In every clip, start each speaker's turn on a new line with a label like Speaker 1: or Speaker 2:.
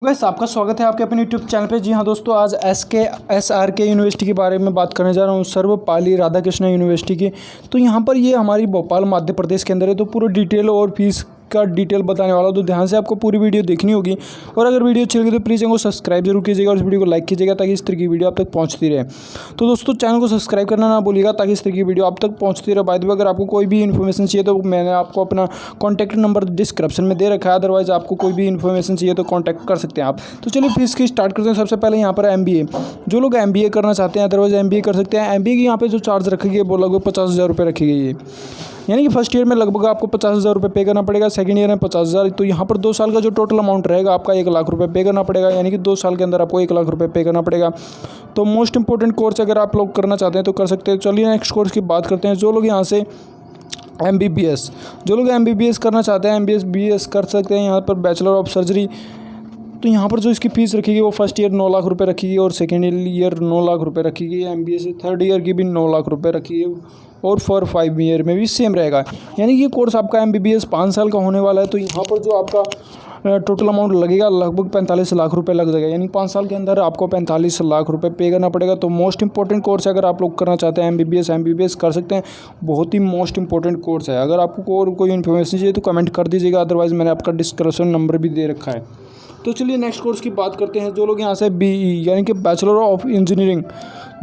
Speaker 1: वैसे आपका स्वागत है आपके अपने यूट्यूब चैनल पे। जी हाँ दोस्तों, आज SRK यूनिवर्सिटी के बारे में बात करने जा रहा हूँ, सर्वपल्ली राधाकृष्णन यूनिवर्सिटी की। तो यहाँ पर ये हमारी भोपाल मध्य प्रदेश के अंदर है। तो पूरा डिटेल और फीस का डिटेल बताने वाला हूँ, तो ध्यान से आपको पूरी वीडियो देखनी होगी। और अगर वीडियो अच्छी लगी तो प्लीज़ चैनल को सब्सक्राइब जरूर कीजिएगा और इस वीडियो को लाइक कीजिएगा ताकि इस तरह की वीडियो आप तक पहुँचती रहे। तो दोस्तों चैनल को सब्सक्राइब करना ना भूलिएगा ताकि इस तरह की वीडियो आप तक पहुँचती रहे। बाय द वे, अगर आपको कोई भी इन्फॉर्मेशन चाहिए तो मैंने आपको अपना कॉन्टैक्ट नंबर डिस्क्रिप्शन में दे रखा है। अदरवाइज आपको कोई भी इन्फॉर्मेशन चाहिए तो कॉन्टैक्ट कर सकते हैं आप। तो चलिए फीस की स्टार्ट करते हैं। सबसे पहले यहाँ पर MBA, जो लोग MBA करना चाहते हैं अदरवाइज MBA कर सकते हैं। MBA की यहाँ पे जो चार्ज रखी गई है वो लगभग 50,000 रुपये रखी गई है। यानी कि फर्स्ट ईयर में लगभग आपको 50,000 रुपये पे करना पड़ेगा, सेकंड ईयर में 50,000। तो यहाँ पर 2 साल का जो टोटल अमाउंट रहेगा आपका 1 लाख रुपये पे करना पड़ेगा। यानी कि 2 साल के अंदर आपको 1 लाख रुपये पे करना पड़ेगा। तो मोस्ट इंपॉर्टेंट कोर्स अगर आप लोग करना चाहते हैं तो कर सकते हैं। चलिए नेक्स्ट कोर्स की बात करते हैं। जो लोग यहाँ से MBBS, जो लोग MBBS करना चाहते हैं MBBS कर सकते हैं। यहाँ पर बैचलर ऑफ सर्जरी, तो यहाँ पर जो इसकी फ़ीस रखी गई वो फर्स्ट ईयर 9 लाख रुपए रखी गई और सेकेंड ईयर 9 लाख रुपए रखी गई। MBA से थर्ड ईयर की भी 9 लाख रुपए रखी है और फॉर 5 ईयर में भी सेम रहेगा। यानी ये कोर्स आपका MBBS 5 साल का होने वाला है। तो यहाँ पर जो आपका टोटल अमाउंट लगेगा लगभग 45 लाख रुपए लग जाएगा। यानी 5 साल के अंदर आपको 45 लाख रुपए पे करना पड़ेगा। तो मोस्ट इंपॉर्टेंट कोर्स है, अगर आप लोग करना चाहते हैं MBBS कर सकते हैं। बहुत ही मोस्ट इंपॉर्टेंट कोर्स है। अगर आपको और कोई इन्फॉर्मेशन चाहिए तो कमेंट कर दीजिएगा, अदरवाइज़ मैंने आपका डिस्क्रिप्शन नंबर भी दे रखा है। तो चलिए नेक्स्ट कोर्स की बात करते हैं। जो लोग यहाँ से BE यानी कि बैचलर ऑफ इंजीनियरिंग,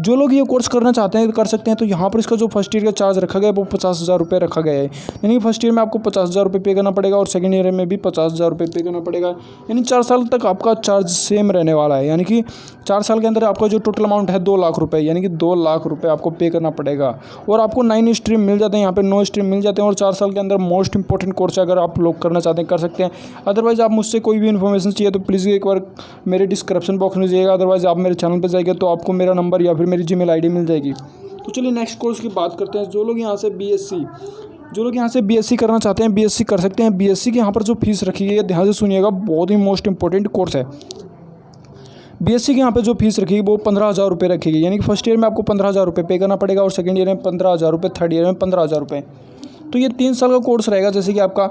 Speaker 1: जो लोग ये कोर्स करना चाहते हैं कर सकते हैं। तो यहाँ पर इसका जो फर्स्ट ईयर का चार्ज रखा गया है वो 50,000 रुपये रखा गया है। यानी कि फर्स्ट ईयर में आपको 50,000 रुपये पे करना पड़ेगा और सेकंड ईयर में भी 50,000 रुपये पे करना पड़ेगा। यानी 4 साल तक आपका चार्ज सेम रहने वाला है। यानी कि 4 साल के अंदर आपका जो टोटल अमाउंट है 2 लाख रुपये, यानी कि 2 लाख रुपये आपको पे करना पड़ेगा। और आपको 9 स्ट्रीम मिल जाते हैं, यहाँ पे 9 स्ट्रीम मिल जाते हैं। और 4 साल के अंदर मोस्ट इंपॉर्टेंट कोर्स अगर आप लोग करना चाहते हैं कर सकते हैं। अदरवाइज़ आप मुझसे कोई भी इन्फॉर्मेशन चाहिए तो प्लीज़ एक बार मेरे डिस्क्रिप्शन बॉक्स में जाइएगा, अदरवाइज़ आप मेरे चैनल पर जाइएगा तो आपको मेरा नंबर या फिर मेरी जीमेल आईडी मिल जाएगी। तो चलिए नेक्स्ट कोर्स की बात करते हैं। जो लोग यहाँ से BSc करना चाहते हैं BSc कर सकते हैं। BSc की यहाँ पर जो फीस रखी गई है ध्यान से सुनिएगा, बहुत ही मोस्ट इंपॉर्टेंट कोर्स है। BSc की यहाँ पे जो फीस रखी है वो 15,000 रुपये रखी गई। यानी कि फर्स्ट ईयर में आपको 15,000 रुपये पे करना पड़ेगा और सेकंड ईयर में 15,000 रुपये, थर्ड ईयर में 15,000 रुपये। तो ये 3 साल का कोर्स रहेगा जैसे कि आपका,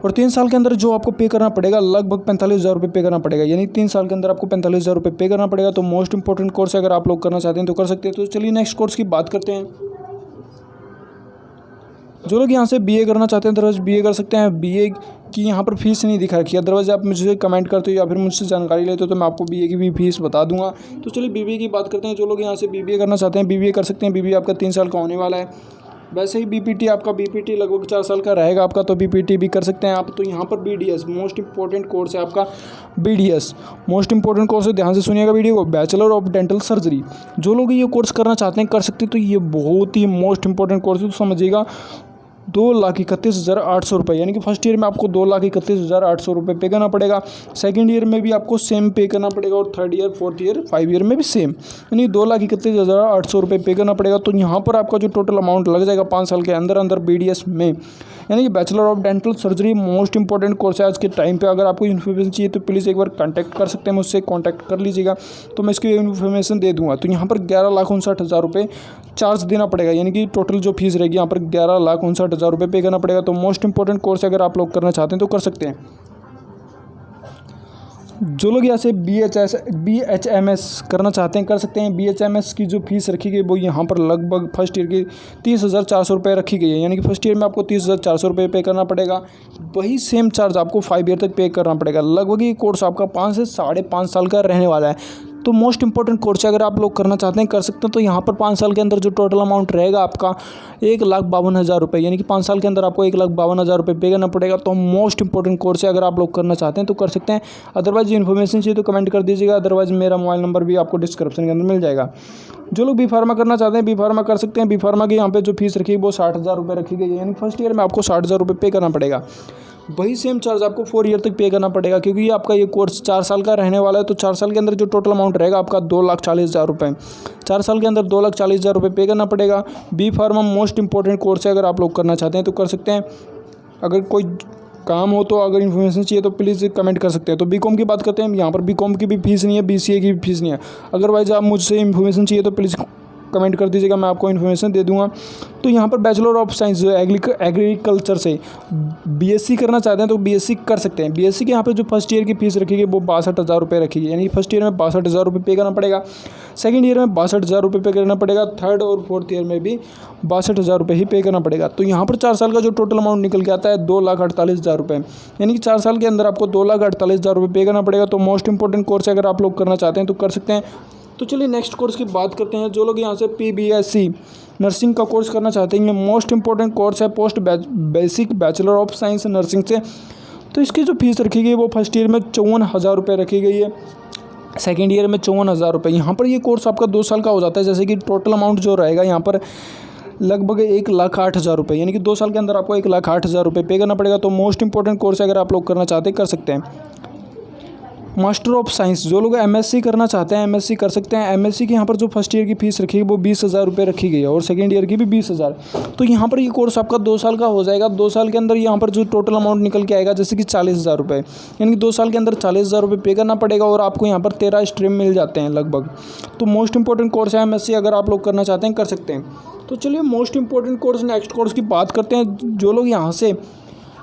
Speaker 1: और 3 साल के अंदर जो आपको पे करना पड़ेगा लगभग 45,000 रुपये पे करना पड़ेगा। यानी 3 साल के अंदर आपको 45,000 रुपये पे करना पड़ेगा। तो मोस्ट इंपॉर्टेंट कोर्स है, अगर आप लोग करना चाहते हैं तो कर सकते हैं। तो चलिए नेक्स्ट कोर्स की बात करते हैं। जो लोग यहाँ से BA करना चाहते हैं अदरवाइज BA कर सकते हैं। BA की यहाँ पर फीस नहीं दिखा रखी है, अदरवाइज आप मुझे कमेंट करते हो या फिर मुझसे जानकारी लेते हो तो मैं आपको BA की भी फीस बता दूंगा। तो चलिए BBA की बात करते हैं। जो लोग यहाँ से BBA करना चाहते हैं BBA कर सकते हैं। BBA आपका 3 साल का होने वाला है। वैसे ही BPT आपका BPT लगभग 4 साल का रहेगा आपका, तो BPT भी कर सकते हैं आप। तो यहाँ पर BDS मोस्ट इंपॉर्टेंट कोर्स है आपका। BDS मोस्ट इंपॉर्टेंट कोर्स है, ध्यान से सुनिएगा वीडियो को। बैचलर ऑफ डेंटल सर्जरी, जो लोग ये कोर्स करना चाहते हैं कर सकते हैं। तो ये बहुत ही मोस्ट इंपॉर्टेंट कोर्स है, तो समझिएगा 2,31,800 रुपये। यानी कि फर्स्ट ईयर में आपको 2,31,800 रुपये पे करना पड़ेगा। सेकंड ईयर में भी आपको सेम पे करना पड़ेगा और third year, fourth year, 5 year में भी सेम, यानी 2,31,800 रुपये पे करना पड़ेगा। तो यहाँ पर आपका जो टोटल अमाउंट लग जाएगा 5 साल के अंदर अंदर BDS में। यानी कि bachelor of dental surgery most important course है आज के टाइम पे। अगर आपको इन्फॉर्मेशन चाहिए तो प्लीज़ एक बार कांटेक्ट कर सकते हैं, मुझसे कांटेक्ट कर लीजिएगा तो मैं इसकी इन्फॉर्मेशन दे दूँगा। तो यहाँ पर 11,59,000 रुपये चार्ज देना पड़ेगा। यानी कि टोटल जो फीस रहेगी यहाँ पर 11,59,000 रुपये पे करना पड़ेगा। तो मोस्ट इंपॉर्टेंट कोर्स अगर आप लोग करना चाहते हैं तो कर सकते हैं। जो लोग यहाँ से BHMS करना चाहते हैं कर सकते हैं। BHMS की जो फीस रखी गई वो यहाँ पर लगभग फर्स्ट ईयर की 30,400 रुपये रखी गई है। यानी कि फर्स्ट ईयर में आपको 30,400 रुपये पे करना पड़ेगा। वही सेम चार्ज आपको 5 ईयर तक पे करना पड़ेगा। लगभग ये कोर्स आपका 5 से 5.5 साल का रहने वाला है। तो मोस्ट इंपॉर्टेंट कोर्स अगर आप लोग करना चाहते हैं कर सकते हैं। तो यहाँ पर 5 साल के अंदर जो टोटल अमाउंट रहेगा आपका 1,52,000 रुपये। यानी कि 5 साल के अंदर आपको 1,52,000 रुपये पे करना पड़ेगा। तो मोस्ट इंपॉर्टेंट कोर्स है, अगर आप लोग करना चाहते हैं तो कर सकते हैं। अदरवाइज इन्फॉर्मेशन चाहिए तो कमेंट कर दीजिएगा, अदरवाइज मेरा मोबाइल नंबर भी आपको डिस्क्रिप्शन के अंदर मिल जाएगा। जो लोग B फार्मा करना चाहते हैं B फार्मा कर सकते हैं। B फार्मा की यहाँ पे जो फीस रखी है वो 60,000 रुपये रखी गई है। यानी फर्स्ट ईयर में आपको 60,000 रुपये पे करना पड़ेगा। वही सेम चार्ज आपको 4 ईयर तक पे करना पड़ेगा, क्योंकि ये आपका ये कोर्स 4 साल का रहने वाला है। तो 4 साल के अंदर जो टोटल अमाउंट रहेगा आपका 2,40,000 रुपये। 4 साल के अंदर 2,40,000 रुपये पे करना पड़ेगा। B pharma most important course है, अगर आप लोग करना चाहते हैं तो कर सकते हैं। अगर कोई काम हो तो अगर इन्फॉर्मेशन चाहिए तो प्लीज़ कमेंट कर सकते हैं। तो BCom की बात करते हैं। यहाँ पर BCom की भी फीस नहीं है, BCA की भी फीस नहीं है। अदरवाइज आप मुझसे इन्फॉर्मेशन चाहिए तो प्लीज़ कमेंट कर दीजिएगा, मैं आपको इन्फॉर्मेशन दे दूँगा। तो यहाँ पर बैचलर ऑफ साइंस जो एग्रीकल्चर से बीएससी करना चाहते हैं तो बीएससी कर सकते हैं। बीएससी के यहाँ पर जो फर्स्ट ईयर की फीस रखी गई वो 62,000 रुपये रखी गई, यानी फर्स्ट ईयर में 62,000 रुपये पे करना पड़ेगा, सेकंड ईयर में 62,000 रुपये पे करना पड़ेगा, थर्ड और फोर्थ ईयर में भी 62,000 रुपये ही पे करना पड़ेगा। तो यहाँ पर 4 साल का जो टोटल अमाउंट निकल के आता है 2,48,000 रुपये, यानी कि 4 साल के अंदर आपको 2,48,000 रुपये पे करना पड़ेगा। तो मोस्ट इंपॉर्टेंट कोर्स अगर आप लोग करना चाहते हैं तो कर सकते हैं। तो चलिए नेक्स्ट कोर्स की बात करते हैं। जो लोग यहाँ से PBSc नर्सिंग का कोर्स करना चाहते हैं, ये मोस्ट इंपॉर्टेंट कोर्स है post basic bachelor of science nursing से। तो इसकी जो फीस रखी गई है वो फर्स्ट ईयर में 54,000 रुपये रखी गई है, सेकेंड ईयर में 54,000 रुपये। यहाँ पर ये कोर्स आपका 2 साल का हो जाता है, जैसे कि टोटल अमाउंट जो रहेगा यहाँ पर लगभग 1,08,000 रुपये, यानी कि 2 साल के अंदर आपको 1,08,000 रुपये पे करना पड़ेगा। तो मोस्ट इंपॉर्टेंट कोर्स अगर आप लोग करना चाहते हैं कर सकते हैं। मास्टर ऑफ साइंस जो लोग MSc करना चाहते हैं MSc कर सकते हैं। MSc की यहाँ पर जो फर्स्ट ईयर की फीस रखी है वो 20,000 रुपये रखी गई है और सेकंड ईयर की भी 20,000। तो यहाँ पर ये कोर्स आपका 2 साल का हो जाएगा। 2 साल के अंदर यहाँ पर जो टोटल अमाउंट निकल के आएगा जैसे कि 40,000 रुपये, यानी कि 2 साल के अंदर 40,000 रुपये पे करना पड़ेगा और आपको यहाँ पर 13 स्ट्रीम मिल जाते हैं लगभग। तो मोस्ट इंपॉर्टेंट कोर्स है MSc, अगर आप लोग करना चाहते हैं कर सकते हैं। तो चलिए most important course next course की बात करते हैं। जो लोग यहाँ से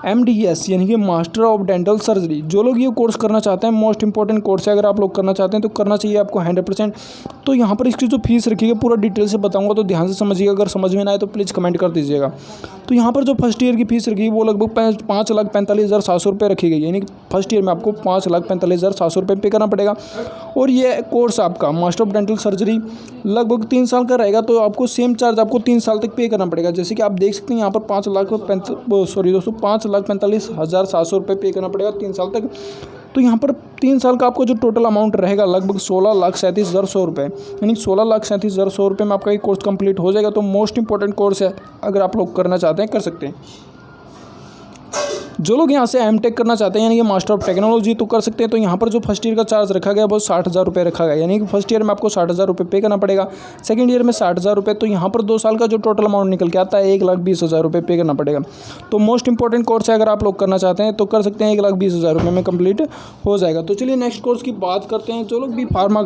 Speaker 1: MDS यानी कि मास्टर ऑफ डेंटल सर्जरी, जो लोग ये कोर्स करना चाहते हैं मोस्ट इंपॉर्टेंट कोर्स है, अगर आप लोग करना चाहते हैं तो करना चाहिए आपको 100%। तो यहाँ पर इसकी जो फीस रखी है पूरा डिटेल से बताऊंगा, तो ध्यान से समझिएगा, अगर समझ में ना आए तो प्लीज़ कमेंट कर दीजिएगा। तो यहाँ पर जो फर्स्ट ईयर की फीस रखी है वो लगभग 5,45,700 रुपये रखी गई है, यानी कि फर्स्ट ईयर में आपको 5,45,700 रुपये पे करना पड़ेगा। और ये कोर्स आपका मास्टर ऑफ डेंटल सर्जरी लगभग 3 साल का रहेगा, तो आपको सेम चार्ज आपको 3 साल तक पे करना पड़ेगा। जैसे कि आप देख सकते हैं यहाँ पर 5,45,700 रुपये पे करना पड़ेगा 3 साल तक। तो यहाँ पर 3 साल का आपको जो टोटल अमाउंट रहेगा लगभग 16,37,100 रुपये, यानी 16,37,100 रुपये में आपका ये कोर्स कंप्लीट हो जाएगा। तो मोस्ट इंपॉर्टेंट कोर्स है, अगर आप लोग करना चाहते हैं कर सकते हैं। जो लोग यहाँ से MTech करना चाहते हैं यानी कि मास्टर ऑफ टेक्नोलॉजी तो कर सकते हैं। तो यहाँ पर जो फर्स्ट ईयर का चार्ज रखा गया वो 60,000 रुपये रखा गया, यानी कि फर्स्ट ईयर में आपको 60,000 रुपये पे करना पड़ेगा, सेकंड ईयर में 60,000 रुपये। तो यहाँ पर 2 साल का जो टोटल अमाउंट निकल के आता है 1,20,000 रुपये पे करना पड़ेगा। तो मोस्ट इंपॉर्टेंट कोर्स है, अगर आप लोग करना चाहते हैं तो कर सकते हैं, 1,20,000 रुपये में कंप्लीट हो जाएगा। तो चलिए नेक्स्ट कोर्स की बात करते हैं। जो लोग B फार्मा,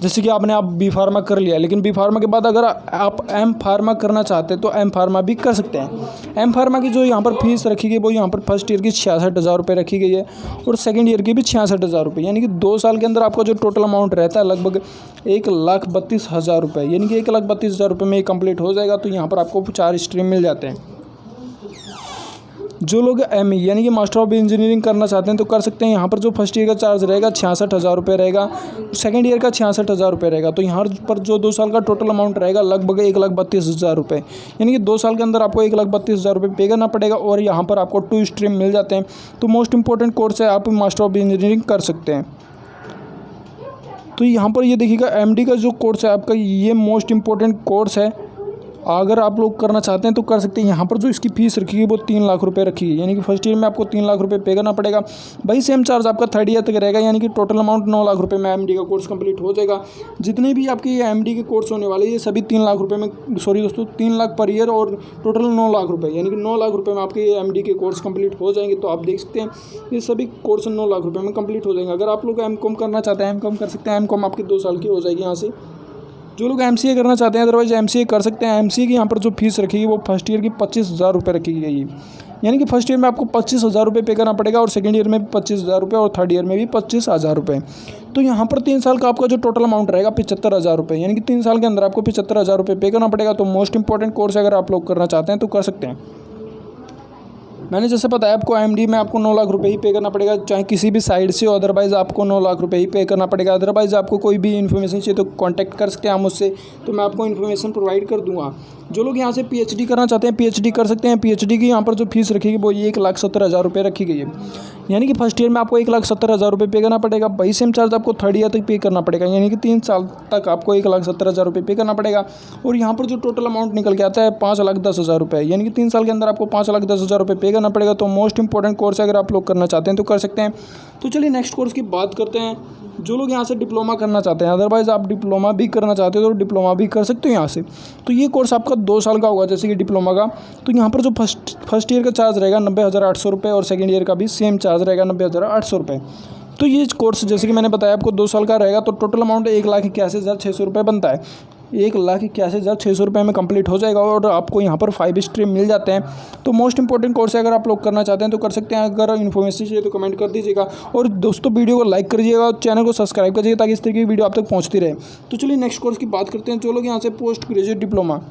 Speaker 1: जैसे कि आपने B फार्मा कर लिया, लेकिन B फार्मा के बाद अगर आप M फार्मा करना चाहते हैं तो M फार्मा भी कर सकते हैं। M फार्मा की जो यहाँ पर फीस रखी गई वो यहाँ पर फर्स्ट ईयर की 66,000 रुपये रखी गई है और सेकंड ईयर की भी 66,000 रुपये, यानी कि 2 साल के अंदर आपका जो टोटल अमाउंट रहता है लगभग 1,32,000 रुपये, यानी कि 1,32,000 रुपये में कंप्लीट हो जाएगा। तो यहाँ पर आपको 4 स्ट्रीम मिल जाते हैं। जो लोग ME यानी कि मास्टर ऑफ इंजीनियरिंग करना चाहते हैं तो कर सकते हैं। यहाँ पर जो फर्स्ट ईयर का चार्ज रहेगा 66,000 रुपये रहेगा, सेकंड ईयर का 66,000 रुपये रहेगा। तो यहाँ पर जो 2 साल का टोटल अमाउंट रहेगा लगभग 1,32,000 रुपये, यानी कि 2 साल के अंदर आपको 1,32,000 रुपये पे करना पड़ेगा और यहाँ पर आपको 2 स्ट्रीम मिल जाते हैं। तो मोस्ट इंपॉर्टेंट कोर्स है, आप मास्टर ऑफ इंजीनियरिंग कर सकते हैं। तो यहाँ पर ये देखिएगा MD का जो कोर्स है आपका, ये मोस्ट इंपॉर्टेंट कोर्स है, अगर आप लोग करना चाहते हैं तो कर सकते हैं। यहाँ पर जो इसकी फीस रखी है वो 3 लाख रुपए रखी है, यानी कि फर्स्ट ईयर में आपको 3 लाख रुपए पे करना पड़ेगा। वही सेम चार्ज आपका थर्ड ईयर तक रहेगा, यानी कि टोटल अमाउंट 9 लाख रुपए में MD का कोर्स कंप्लीट हो जाएगा। जितने भी आपके ये MD के कोर्स होने वाले ये सभी 3 लाख रुपये में, सॉरी दोस्तों 3 लाख पर ईयर और टोटल 9 लाख रुपये, यानी कि 9 लाख रुपये में आपके ये MD के कोर्स कंप्लीट हो जाएंगे। तो आप देख सकते हैं ये सभी कोर्स 9 लाख रुपये में कंप्लीट हो जाएंगे। अगर आप लोग M.Com करना चाहते हैं M.Com कर सकते हैं। M.Com आपकी 2 साल की हो जाएगी यहाँ से। जो लोग MCA करना चाहते हैं अदरवाइज MCA कर सकते हैं। MCA की यहाँ पर जो फीस रखी है वो फर्स्ट ईयर की 25,000 रुपये रखी गई है, यानी कि फर्स्ट ईयर में आपको 25,000 रुपये पे करना पड़ेगा और सेकंड ईयर में भी 25,000 रुपये और थर्ड ईयर में भी 25,000 रुपये। तो यहाँ पर 3 साल का आपका जो टोटल अमाउंट रहेगा 75,000 रुपये, यानी कि 3 साल के अंदर आपको 75,000 रुपये पे करना पड़ेगा। तो मोस्ट इंपॉर्टेंट कोर्स अगर आप लोग करना चाहते हैं तो कर सकते हैं। मैंने जैसे बताया आपको MD में आपको 9 लाख रुपए ही पे करना पड़ेगा, चाहे किसी भी साइड से हो, अदरवाइज़ आपको 9 लाख रुपए ही पे करना पड़ेगा। अदरवाइज़ आपको कोई भी इन्फॉर्मेशन चाहिए तो कांटेक्ट कर सकते हैं आप मुझसे, तो मैं आपको इन्फॉर्मेशन प्रोवाइड कर दूंगा। जो लोग यहाँ से PhD करना चाहते हैं PhD कर सकते हैं। PhD की यहाँ पर जो फीस रखी गई वो 1,70,000 रुपये रखी गई है, यानी कि फर्स्ट ईयर में आपको 1,70,000 रुपये पे करना पड़ेगा। वही सेम चार्ज आपको थर्ड ईयर तक पे करना पड़ेगा, यानी कि 3 साल तक आपको 1,70,000 रुपये पे करना पड़ेगा। और यहाँ पर जो टोटल अमाउंट निकल के आता है 5,10,000 रुपये, यानी कि 3 साल के अंदर आपको 5,10,000 रुपये पे करना पड़ेगा। तो मोस्ट इंपॉर्टेंट कोर्स अगर आप लोग करना चाहते हैं तो कर सकते हैं। तो चलिए नेक्स्ट कोर्स की बात करते हैं। जो लोग यहाँ से डिप्लोमा करना चाहते हैं, अदरवाइज़ आप डिप्लोमा भी करना चाहते हो तो डिप्लोमा भी कर सकते हो यहाँ से। तो ये कोर्स आपका 2 साल का होगा जैसे कि डिप्लोमा का। तो यहाँ पर जो फर्स्ट ईयर का चार्ज रहेगा 90,800 रुपये और सेकंड ईयर का भी सेम चार्ज रहेगा 90,800 रुपये। तो ये कोर्स जैसे कि मैंने बताया आपको 2 साल का रहेगा, तो टोटल अमाउंट 1,81,600 रुपये बनता है। 1,81,600 रुपये में कंप्लीट हो जाएगा और आपको यहाँ पर 5 स्ट्रीम मिल जाते हैं। तो मोस्ट इंपॉर्टेंट कोर्स है, अगर आप लोग करना चाहते हैं तो कर सकते हैं। अगर इन्फॉर्मेशन चाहिए तो कमेंट कर दीजिएगा और दोस्तों वीडियो को लाइक करिएगा और चैनल को सब्सक्राइब करिएगा ताकि इस तरह की वीडियो आप तक पहुँचती रहे। तो चलिए नेक्स्ट कोर्स की बात करते हैं। जो लोग यहाँ से पोस्ट ग्रेजुएट डिप्लोमा,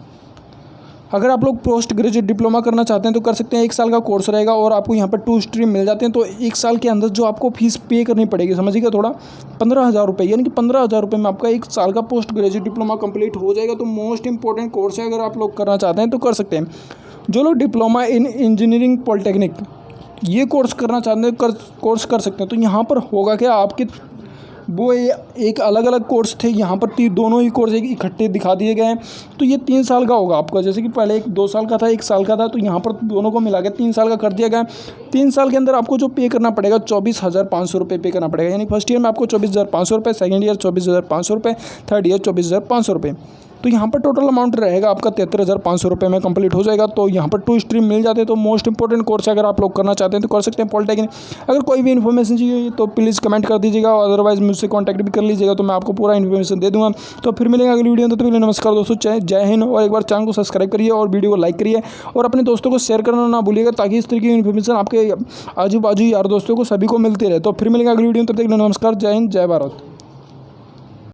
Speaker 1: अगर आप लोग पोस्ट ग्रेजुएट डिप्लोमा करना चाहते हैं तो कर सकते हैं। 1 साल का कोर्स रहेगा और आपको यहाँ पर 2 स्ट्रीम मिल जाते हैं। तो 1 साल के अंदर जो आपको फीस पे करनी पड़ेगी, समझिएगा थोड़ा, 15,000 रुपये, यानी कि 15,000 रुपये में आपका 1 साल का पोस्ट ग्रेजुएट डिप्लोमा कंप्लीट हो जाएगा। तो मोस्ट इंपॉर्टेंट कोर्स है, अगर आप लोग करना चाहते हैं तो कर सकते हैं। जो लोग डिप्लोमा इन इंजीनियरिंग पॉलिटेक्निक ये कोर्स करना चाहते हैं कोर्स कर सकते हैं। तो यहाँ पर होगा क्या, आपके वो एक अलग अलग कोर्स थे, यहाँ पर दोनों ही कोर्स एक इकट्ठे दिखा दिए गए हैं। तो ये 3 साल का होगा आपका, जैसे कि पहले 2 साल का था, 1 साल का था, तो यहाँ पर दोनों को मिला के 3 साल का कर दिया गया। 3 साल के अंदर आपको जो पे करना पड़ेगा 24,500 रुपये पे करना पड़ेगा, यानी फर्स्ट ईयर में आपको 24,500 रुपये, सेकेंड ईयर 24,500 रुपये, थर्ड ईयर 24,500 रुपये। तो यहाँ पर टोटल अमाउंट रहेगा आपका 73,500 रुपये में कंप्लीट हो जाएगा। तो यहाँ पर 2 स्ट्रीम मिल जाते हैं। तो मोस्ट इंपॉर्टेंट कोर्स है, अगर आप लोग करना चाहते हैं तो कर सकते हैं पॉलिटेक्निक। अगर कोई भी इन्फॉर्मेशन चाहिए तो प्लीज़ कमेंट कर दीजिएगा, अदरवाइज मुझसे कॉन्टैक्ट भी कर लीजिएगा, तो मैं आपको पूरा इन्फॉर्मेशन दे दूँगा। तो फिर मिलेंगे अगली वीडियो में। तो नमस्कार दोस्तों, जय हिंद। और एक बार चैनल को सब्सक्राइब करिए और वीडियो को लाइक करिए और अपने दोस्तों को शेयर करना ना भूलिएगा, ताकि इस तरह की इन्फॉर्मेशन आपके आजू बाजू यार दोस्तों को सभी को मिलती रहे। तो फिर मिलेंगे अगली वीडियो में, तब तक नमस्कार, जय हिंद, जय भारत।